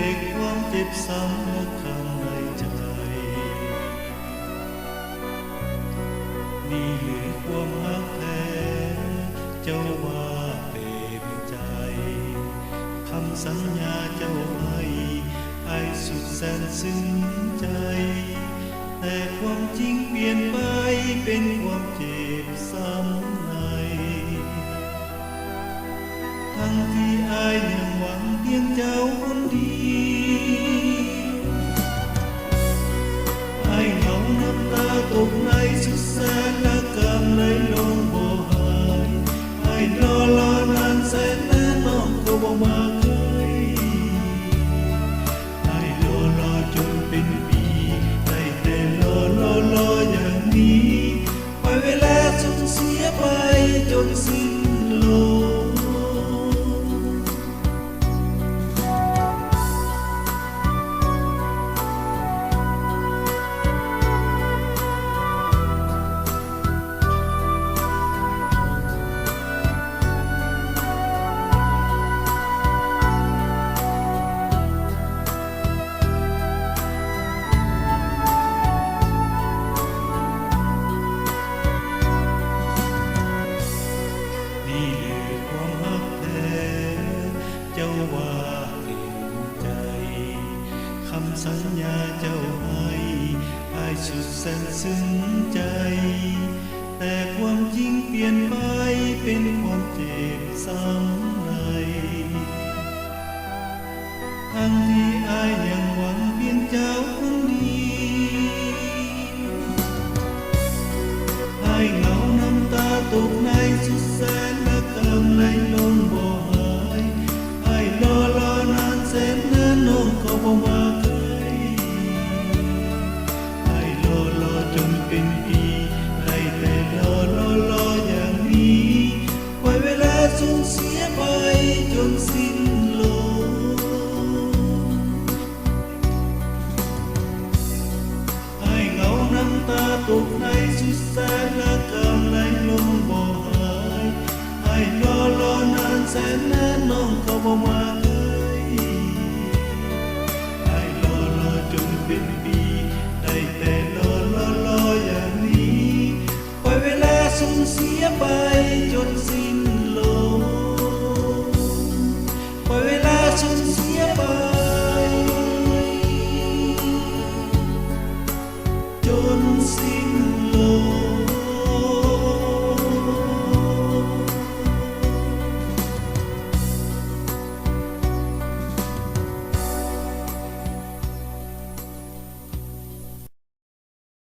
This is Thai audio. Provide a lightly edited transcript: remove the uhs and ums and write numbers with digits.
แต่ความเจ็บซ้ำข้างในใจนี่หรือความรักแท้เจ้าว่าเต็มใจคำสัญญาเจ้าให้สุดแสนซึ้งใจแต่ความจริงเปลี่ยนไปเป็นความเจ็บซ้ำในทั้งที่ยังหวังเพียงเจ้าคนเดียวเหงาน้ำตาตกในสุดแสนละกำไหลลงบ่หายรอนานแสนนานน้องก็บ่มาเคยรอจนเป็นปีได้แต่รออย่างนี้ปล่อยเวลาสูญเสียไปจนสิ้นลมเจ้าว่าเต็มใจคำสัญญาเจ้าให้สุดแสนซึ้งใจแต่ความจริงเปลี่ยนไปเป็นความเจ็บซ้ำในทั้งที่ยังหวังเพียงเจ้าคนเดียวเหงาน้ำตาตกในสุดแสนละกำไหลลงบ่รอนานแสนนานน้องก็บ่มาเคยรอจนเป็นปีได้แต่รออย่างนี้ปล่อยเวลาสูญเสียไปจนสิ้นลมเหงาน้ำตาตกในสุดแสนละกำไหลลงบ่หายรอนานแสนนานน้องก็บ่มาจนเป็นปีได้แต่รออย่างนี้ปล่อยเวลาสูญเสียไปจนสิ้น